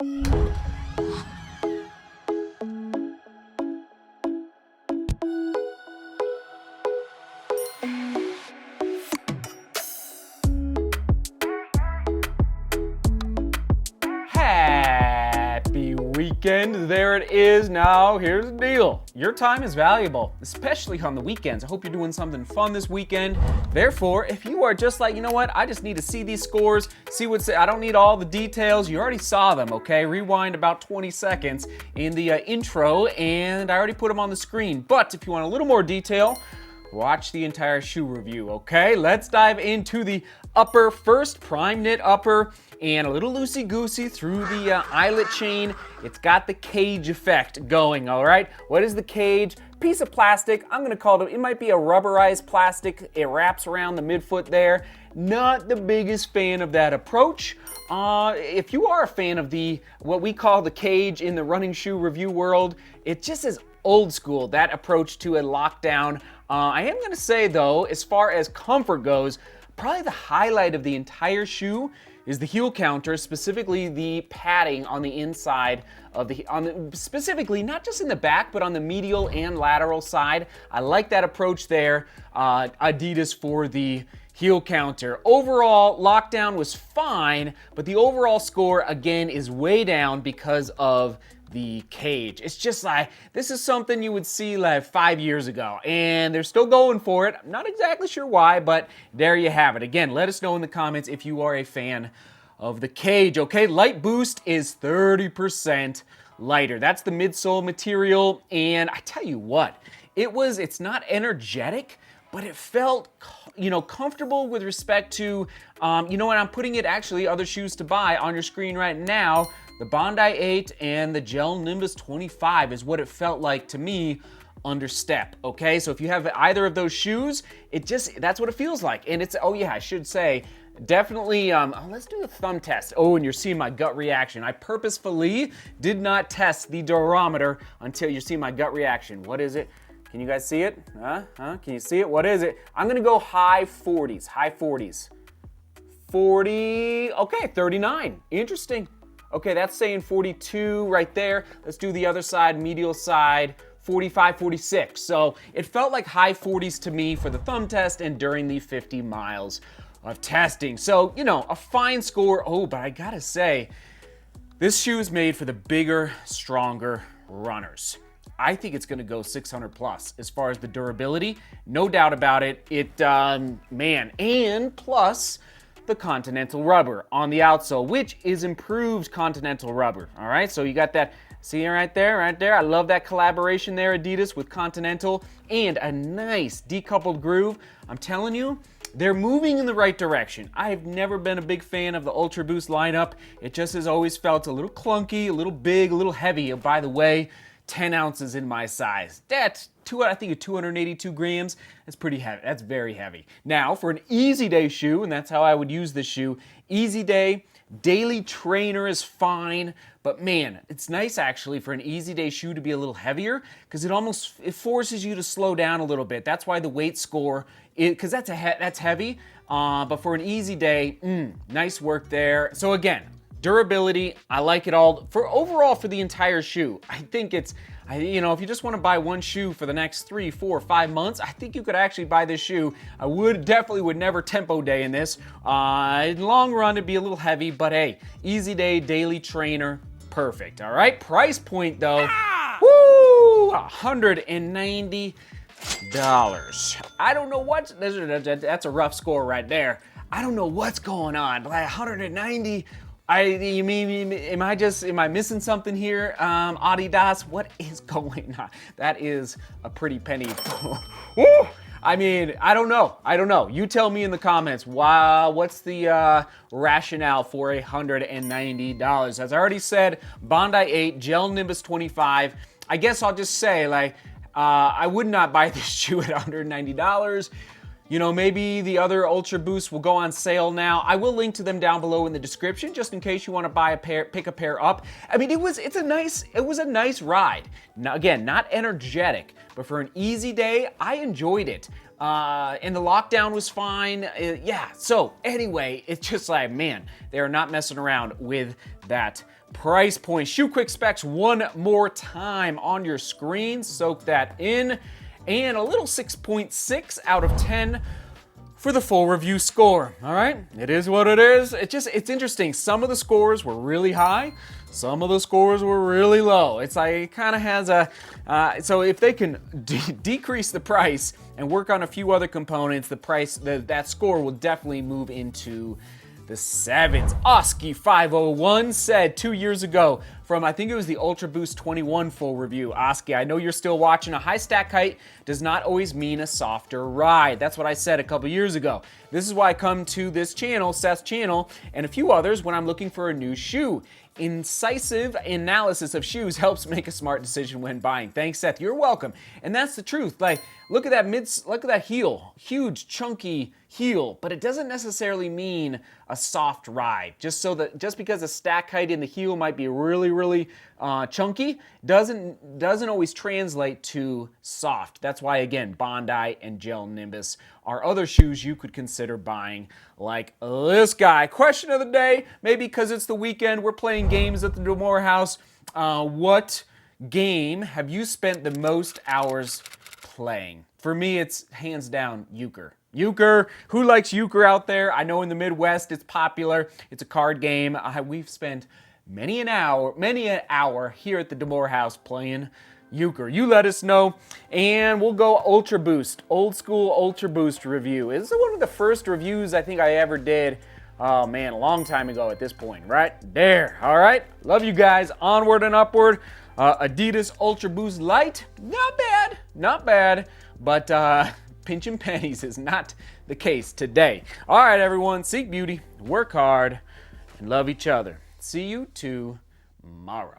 Happy weekend. There it is. Now, here's the deal. Your time is valuable, especially on the weekends. I hope you're doing something fun this weekend. Therefore, if you are just like, you know what, I just need to see these scores, see what's, I don't need all the details. You already saw them, okay? Rewind about 20 seconds in the intro, and I already put them on the screen. But if you want a little more detail, watch the entire shoe review, okay? Let's dive into the upper first, prime knit upper, and a little loosey-goosey through the eyelet chain. It's got the cage effect going, all right? What is the cage? Piece of plastic. I'm gonna call it might be a rubberized plastic. It wraps around the midfoot there. Not the biggest fan of that approach. If you are a fan of what we call the cage in the running shoe review world, it just is old school, that approach to a lockdown. I am gonna say though, as far as comfort goes, probably the highlight of the entire shoe is the heel counter, specifically the padding on the inside of specifically not just in the back, but on the medial and lateral side. I like that approach there. Adidas for the heel counter. Overall, lockdown was fine, but the overall score again is way down because of the cage. It's just like, this is something you would see like 5 years ago, and they're still going for it. I'm not exactly sure why, but there you have it. Again, let us know in the comments if you are a fan of the cage, okay? Light Boost is 30% lighter. That's the midsole material, and I tell you what, it's not energetic, but it felt, comfortable with respect to, I'm putting it actually, other shoes to buy on your screen right now. The Bondi 8 and the Gel Nimbus 25 is what it felt like to me under step, okay? So if you have either of those shoes, that's what it feels like. And it's, oh yeah, I should say, definitely, let's do the thumb test. Oh, and you're seeing my gut reaction. I purposefully did not test the durometer until you see my gut reaction. What is it? Can you guys see it? Can you see it? What is it? I'm gonna go high 40s. 40, okay, 39, interesting. Okay, that's saying 42 right there. Let's do the other side, medial side, 45, 46. So it felt like high 40s to me for the thumb test and during the 50 miles of testing. So, a fine score. Oh, but I gotta say, this shoe is made for the bigger, stronger runners. I think it's gonna go 600 plus as far as the durability. No doubt about it. And plus, the Continental rubber on the outsole, which is improved Continental rubber. All right, so you got that, see right there. I love that collaboration there, Adidas with Continental, and a nice decoupled groove. I'm telling you, they're moving in the right direction. I've never been a big fan of the Ultraboost lineup. It just has always felt a little clunky, a little big, a little heavy. By the way, 10 ounces in my size. That's I think 282 grams. That's pretty heavy. That's very heavy. Now, for an easy day shoe, and that's how I would use this shoe, easy day, daily trainer is fine, but man, it's nice actually for an easy day shoe to be a little heavier because it forces you to slow down a little bit. That's why the weight score, because that's heavy, but for an easy day, nice work there. So again, durability, I like it all. Overall for the entire shoe, I think if you just want to buy one shoe for the next 3, 4, 5 months, I think you could actually buy this shoe. I definitely would never tempo day in this. In long run, it'd be a little heavy, but hey, easy day, daily trainer, perfect. All right, price point though, woo, $190. I don't know that's a rough score right there. I don't know what's going on, but like 190. Am I missing something here? Adidas, what is going on? That is a pretty penny. I don't know. You tell me in the comments, what's the rationale for $190? As I already said, Bondi 8, Gel Nimbus 25. I guess I'll just say, I would not buy this shoe at $190. Maybe the other Ultraboost will go on sale now. I will link to them down below in the description, just in case you want to buy a pair, pick a pair up. It was a nice ride. Now, again, not energetic, but for an easy day, I enjoyed it. And the lockdown was fine. So anyway, it's just like, man, they are not messing around with that price point. Shoe quick specs one more time on your screen. Soak that in. And a little 6.6 out of 10 for the full review score. All right, it is what it is. It's interesting. Some of the scores were really high. Some of the scores were really low. It's like it kind of has a, so if they can decrease the price and work on a few other components, the price, that score will definitely move into the sevens. Oski501 said 2 years ago from, I think it was the Ultraboost 21 full review. Oski, I know you're still watching. A high stack height does not always mean a softer ride. That's what I said a couple years ago. This is why I come to this channel, Seth's channel, and a few others when I'm looking for a new shoe. Incisive analysis of shoes helps make a smart decision when buying. Thanks, Seth. You're welcome. And that's the truth. Like, look at that heel, huge, chunky heel, but it doesn't necessarily mean a soft ride. Just because a stack height in the heel might be really chunky, doesn't always translate to soft. That's why, again, Bondi and Gel Nimbus are other shoes you could consider buying, like this guy. Question of the day, maybe because it's the weekend, we're playing games at the DeMoor house. What game have you spent the most hours playing? For me, it's hands down Euchre. Euchre, who likes Euchre out there? I know in the Midwest it's popular. It's a card game. We've spent many an hour here at the DeMoor house playing Euchre. You let us know, and we'll go Ultraboost, old school Ultraboost review. This is one of the first reviews I think I ever did. Oh man, a long time ago at this point, right there. All right, love you guys. Onward and upward. Adidas Ultraboost Light, not bad, but pinching pennies is not the case today. All right, everyone, seek beauty, work hard, and love each other. See you tomorrow.